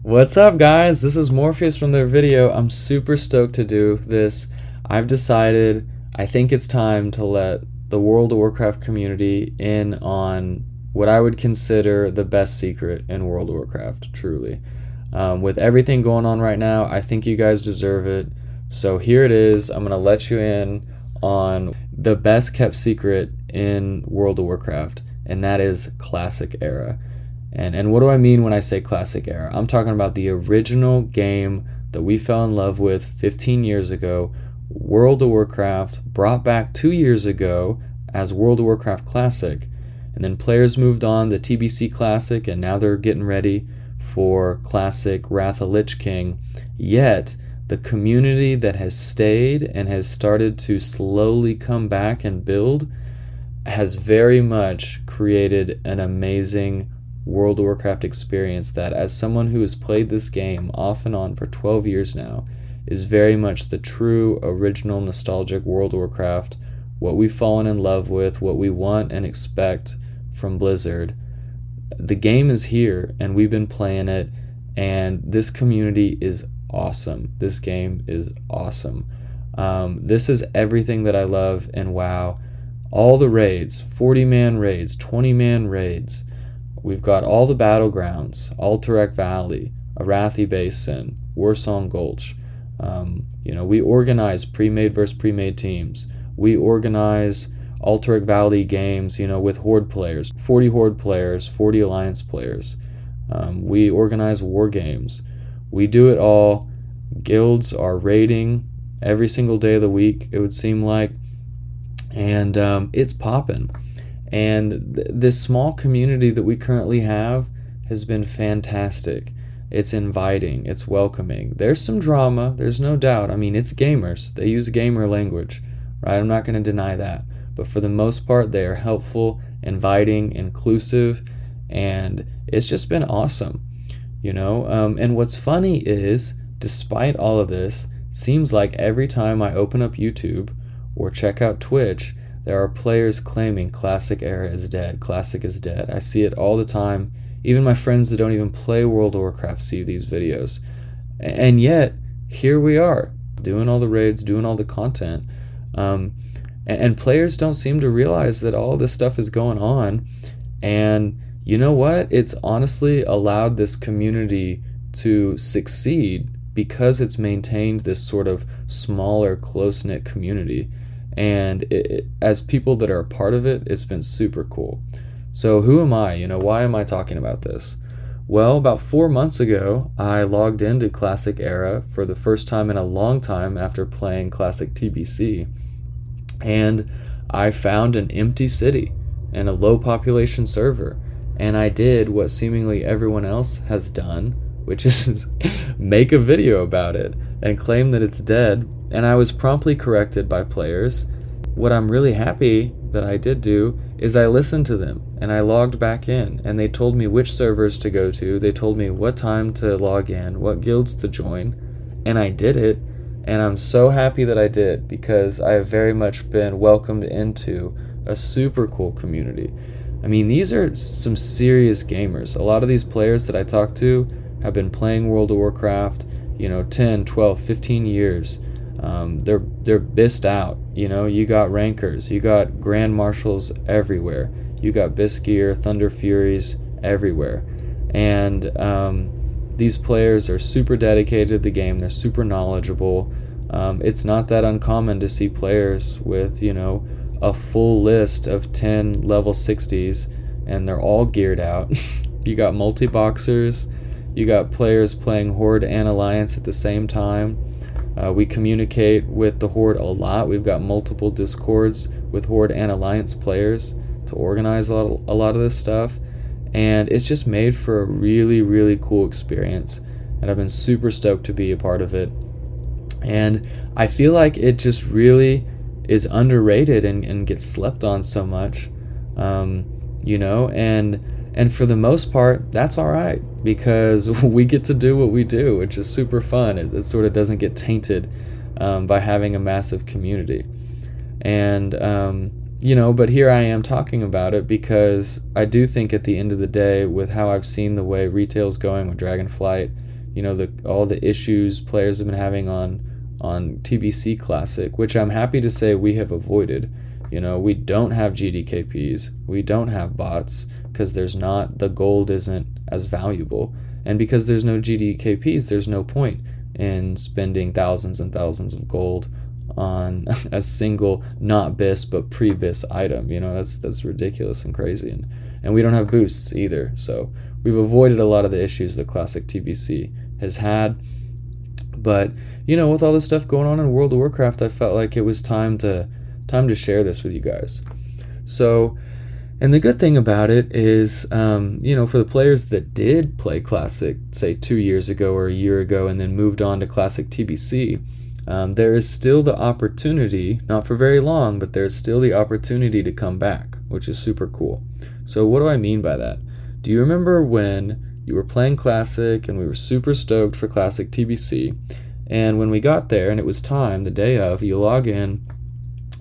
What's up, guys? This is Morphious from their video. I'm super stoked to do this. I've decided I think it's time to let the World of Warcraft community in on what I would consider the best secret in World of Warcraft, truly. With everything going on right now, I think you guys deserve it. So here it is. I'm going to let you in on the best kept secret in World of Warcraft, and that is Classic Era. And what do I mean when I say Classic Era? I'm talking about the original game that we fell in love with 15 years ago, World of Warcraft, brought back 2 years ago as World of Warcraft Classic. And then players moved on to TBC Classic, and now they're getting ready for Classic Wrath of Lich King. Yet, the community that has stayed and has started to slowly come back and build has very much created an amazing World of Warcraft experience that, as someone who has played this game off and on for 12 years now, is very much the true, original, nostalgic World of Warcraft, what we've fallen in love with, what we want and expect from Blizzard. The game is here, and we've been playing it, and this community is awesome. This game is awesome. This is everything that I love in WoW. All the raids, 40-man raids, 20-man raids. We've got all the battlegrounds, Alterac Valley, Arathi Basin, Warsong Gulch. We organize pre-made versus pre-made teams. We organize Alterac Valley games, with Horde players, 40 Horde players, 40 Alliance players. We organize war games. We do it all. Guilds are raiding every single day of the week, it would seem like. And it's popping. And this small community that we currently have has been fantastic. It's inviting, it's welcoming. There's some drama, there's no doubt. I mean, it's gamers. They use gamer language, right? I'm not going to deny that. But for the most part, they are helpful, inviting, inclusive, and it's just been awesome, And what's funny is, despite all of this, it seems like every time I open up YouTube or check out Twitch, there are players claiming Classic Era is dead, Classic is dead. I see it all the time. Even my friends that don't even play World of Warcraft see these videos. And yet, here we are, doing all the raids, doing all the content. And players don't seem to realize that all this stuff is going on. And you know what? It's honestly allowed this community to succeed because it's maintained this sort of smaller, close-knit community. And as people that are a part of it, it's been super cool. So who am I? Why am I talking about this? Well, about 4 months ago, I logged into Classic Era for the first time in a long time after playing Classic TBC. And I found an empty city and a low population server. And I did what seemingly everyone else has done, which is make a video about it and claim that it's dead. And I was promptly corrected by players. What I'm really happy that I did do is I listened to them and I logged back in, and they told me which servers to go to. They told me what time to log in, what guilds to join, and I did it. And I'm so happy that I did, because I have very much been welcomed into a super cool community. I mean, these are some serious gamers. A lot of these players that I talk to have been playing World of Warcraft, 10, 12, 15 years. They're bissed out. You got rankers, you got grand marshals everywhere, you got Bisgear, Thunder Furies everywhere, and these players are super dedicated to the game. They're super knowledgeable. It's not that uncommon to see players with a full list of 10 level 60s, and they're all geared out. You got multi-boxers, you got players playing Horde and Alliance at the same time. We communicate with the Horde a lot. We've got multiple Discords with Horde and Alliance players to organize a lot of this stuff. And it's just made for a really, really cool experience. And I've been super stoked to be a part of it. And I feel like it just really is underrated and gets slept on so much. And for the most part, that's all right, because we get to do what we do, which is super fun. It sort of doesn't get tainted by having a massive community. And, but here I am talking about it because I do think at the end of the day, with how I've seen the way retail's going with Dragonflight, all the issues players have been having on TBC Classic, which I'm happy to say we have avoided. We don't have GDKPs, we don't have bots, because the gold isn't as valuable. And because there's no GDKPs, there's no point in spending thousands and thousands of gold on a single not BIS but pre-BIS item. That's ridiculous and crazy. And we don't have boosts either. So we've avoided a lot of the issues that Classic TBC has had. But with all this stuff going on in World of Warcraft, I felt like it was time to share this with you guys. So, and the good thing about it is, for the players that did play Classic, say 2 years ago or a year ago, and then moved on to Classic TBC, there is still the opportunity, not for very long, but there's still the opportunity to come back, which is super cool. So what do I mean by that? Do you remember when you were playing Classic and we were super stoked for Classic TBC, and when we got there and it was time, the day of, you log in,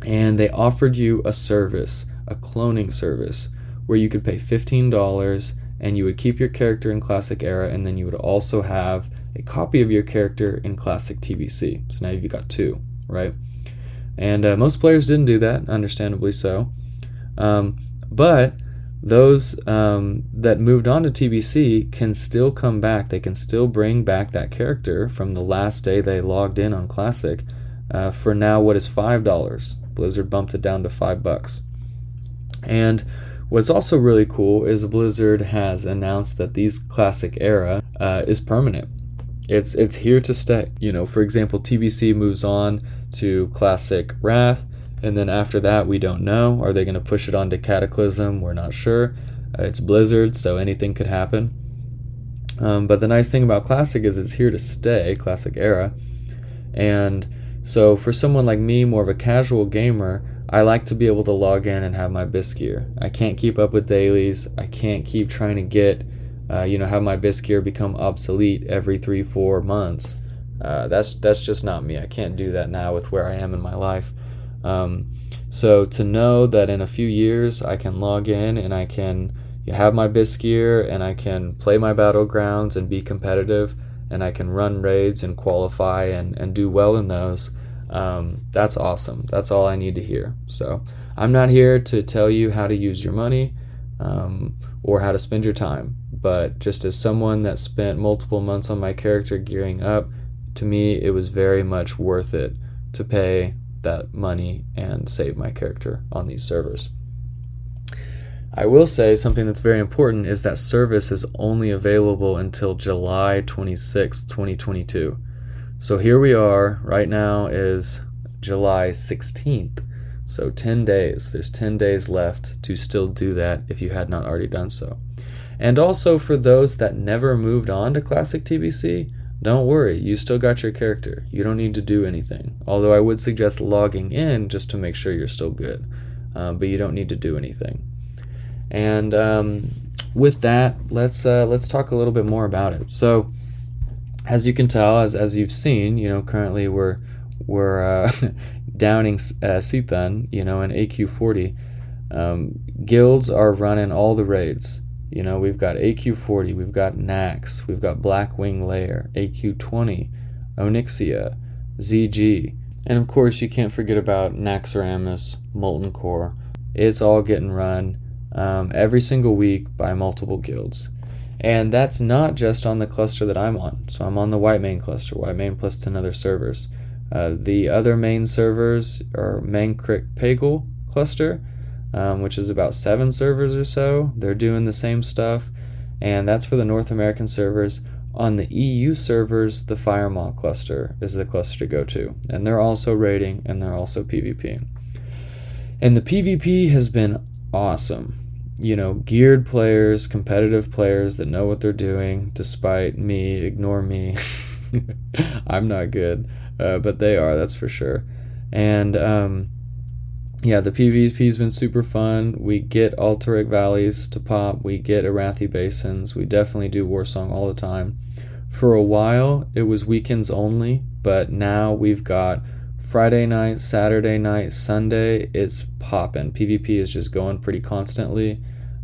and they offered you a service, a cloning service, where you could pay $15 and you would keep your character in Classic Era, and then you would also have a copy of your character in Classic TBC. So now you've got two, right? And most players didn't do that, understandably so. But those that moved on to TBC can still come back. They can still bring back that character from the last day they logged in on Classic for now what is $5. Blizzard bumped it down to $5. And what's also really cool is Blizzard has announced that these Classic Era is permanent. It's here to stay. For example, TBC moves on to Classic Wrath, and then after that, we don't know. Are they going to push it on to Cataclysm? We're not sure. It's Blizzard, so anything could happen. But the nice thing about Classic is it's here to stay, Classic Era. And so for someone like me, more of a casual gamer, I like to be able to log in and have my BIS gear. I can't keep up with dailies. I can't keep trying to get, have my BIS gear become obsolete every 3-4 months. That's just not me. I can't do that now with where I am in my life. So to know that in a few years I can log in and I can have my BIS gear and I can play my battlegrounds and be competitive, and I can run raids and qualify and do well in those, that's awesome. That's all I need to hear. So I'm not here to tell you how to use your money or how to spend your time, but just as someone that spent multiple months on my character gearing up, to me it was very much worth it to pay that money and save my character on these servers. I will say something that's very important is that service is only available until July 26, 2022. So here we are, right now is July 16th. So 10 days, there's 10 days left to still do that if you had not already done so. And also for those that never moved on to Classic TBC, don't worry, you still got your character. You don't need to do anything. Although I would suggest logging in just to make sure you're still good. But you don't need to do anything. And with that, let's talk a little bit more about it. So, as you can tell, as you've seen, currently we're downing Sethan, in AQ40. Guilds are running all the raids. We've got AQ40, we've got Naxx, we've got Blackwing Lair, AQ20, Onyxia, ZG, and of course you can't forget about Naxxramas, Molten Core. It's all getting run every single week by multiple guilds. And that's not just on the cluster that I'm on. So I'm on the whitemane cluster, whitemane plus 10 other servers. The other main servers are Mankrik Pagel cluster, which is about 7 servers or so. They're doing the same stuff, and that's for the North American servers. On the EU servers, the Firemaw cluster is the cluster to go to, and they're also raiding and they're also PvPing. And the PvP has been awesome. Geared players, competitive players that know what they're doing, despite me, ignore me. I'm not good, but they are, that's for sure. And yeah, the PvP's been super fun. We get Alterac Valleys to pop, we get Arathi Basins, we definitely do Warsong all the time. For a while, it was weekends only, but now we've got Friday night, Saturday night, Sunday, it's popping. PvP is just going pretty constantly.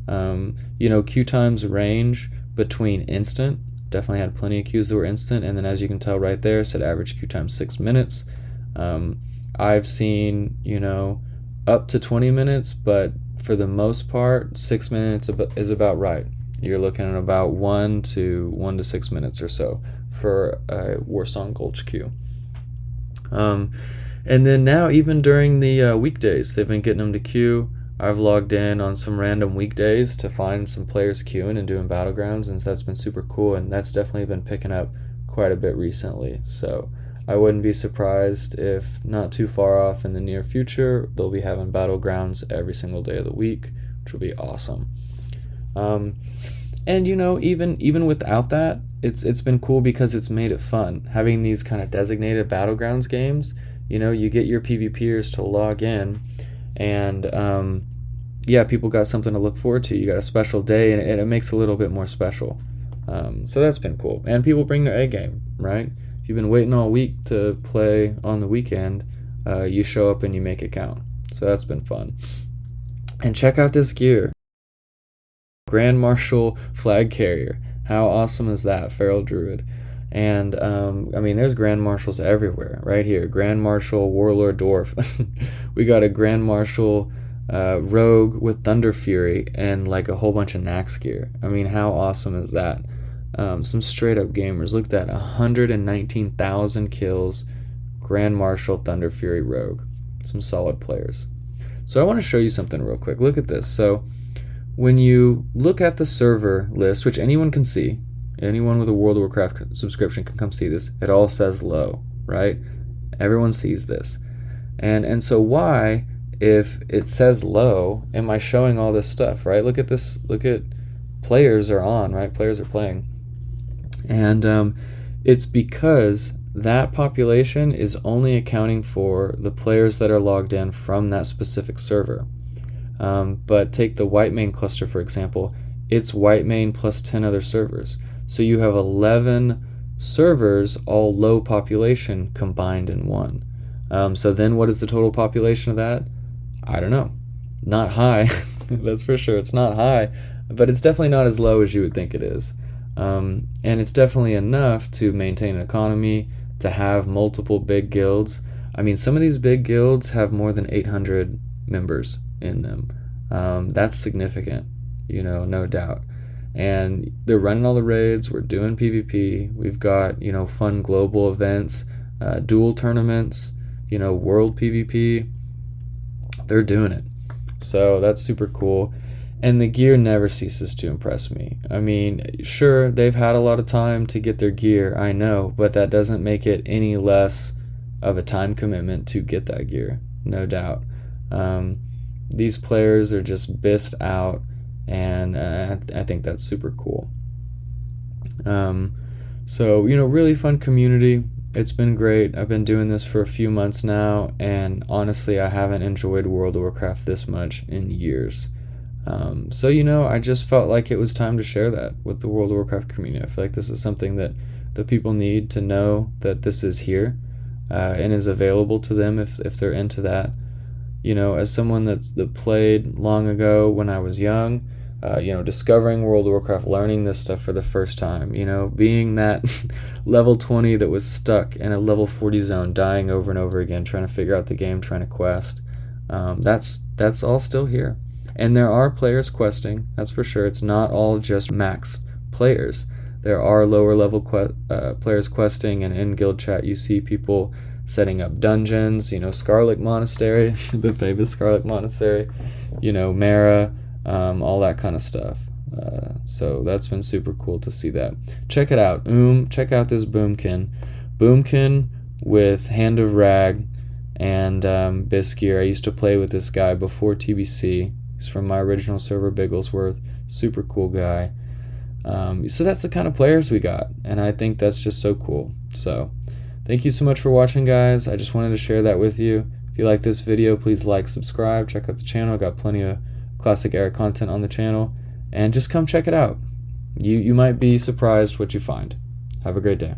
Queue times range between instant, definitely had plenty of queues that were instant, and then as you can tell right there, it said average queue time 6 minutes. I've seen, you know, up to 20 minutes, but for the most part, 6 minutes is about right. You're looking at about 1 to 6 minutes or so for a Warsong Gulch queue. And then now, even during the weekdays, they've been getting them to queue. I've logged in on some random weekdays to find some players queuing and doing battlegrounds, and that's been super cool, and that's definitely been picking up quite a bit recently. So I wouldn't be surprised if not too far off in the near future they'll be having battlegrounds every single day of the week, which will be awesome. And you know, even without that, it's been cool because it's made it fun. Having these kind of designated battlegrounds games, you know, you get your PvPers to log in, and yeah, people got something to look forward to. You got a special day, and it makes it a little bit more special. So that's been cool. And people bring their A game, right? If you've been waiting all week to play on the weekend, you show up and you make it count. So that's been fun. And check out this gear. Grand Marshal Flag Carrier. How awesome is that? Feral Druid. And I mean, there's Grand Marshals everywhere. Right here, Grand Marshal Warlord Dwarf. We got a Grand Marshal Rogue with Thunder Fury and like a whole bunch of Naxx gear. I mean, how awesome is that? Some straight up gamers. Look at that, 119,000 kills. Grand Marshal Thunder Fury Rogue. Some solid players. So I want to show you something real quick. Look at this. So when you look at the server list, which anyone can see, anyone with a World of Warcraft subscription can come see this, it all says low, right? Everyone sees this. And so why, if it says low, am I showing all this stuff, right? Look at this, look at players are on, right? Players are playing. And it's because that population is only accounting for the players that are logged in from that specific server. But take the whitemane cluster, for example. It's whitemane plus 10 other servers. So you have 11 servers, all low population, combined in one. So then what is the total population of that? I don't know. Not high. That's for sure. It's not high, but it's definitely not as low as you would think it is. And it's definitely enough to maintain an economy, to have multiple big guilds. I mean, some of these big guilds have more than 800 members in them. That's significant, you know, no doubt. And they're running all the raids. We're doing PvP. We've got, you know, fun global events, duel tournaments, you know, world PvP. They're doing it. So that's super cool. And the gear never ceases to impress me. I mean, sure, they've had a lot of time to get their gear, I know, but that doesn't make it any less of a time commitment to get that gear, no doubt. These players are just bissed out, and I think that's super cool. So, you know, really fun community. It's been great. I've been doing this for a few months now, and honestly, I haven't enjoyed World of Warcraft this much in years. So, you know, I just felt like it was time to share that with the World of Warcraft community. I feel like this is something that the people need to know, that this is here and is available to them if they're into that. You know, as someone that played long ago when I was young, you know, discovering World of Warcraft, learning this stuff for the first time, you know, being that level 20 that was stuck in a level 40 zone, dying over and over again, trying to figure out the game, trying to quest. That's all still here. And there are players questing, that's for sure. It's not all just max players. There are lower level players questing, and in guild chat you see people setting up dungeons, you know, Scarlet Monastery, the famous Scarlet Monastery, you know, Mara, all that kind of stuff. So that's been super cool to see that. Check it out. Check out this Boomkin. Boomkin with Hand of Rag and Bisgear. I used to play with this guy before TBC. He's from my original server, Bigglesworth. Super cool guy. So that's the kind of players we got, and I think that's just so cool. So thank you so much for watching, guys. I just wanted to share that with you. If you like this video, please like, subscribe, check out the channel. Got plenty of classic era content on the channel, and just come check it out. You might be surprised what you find. Have a great day.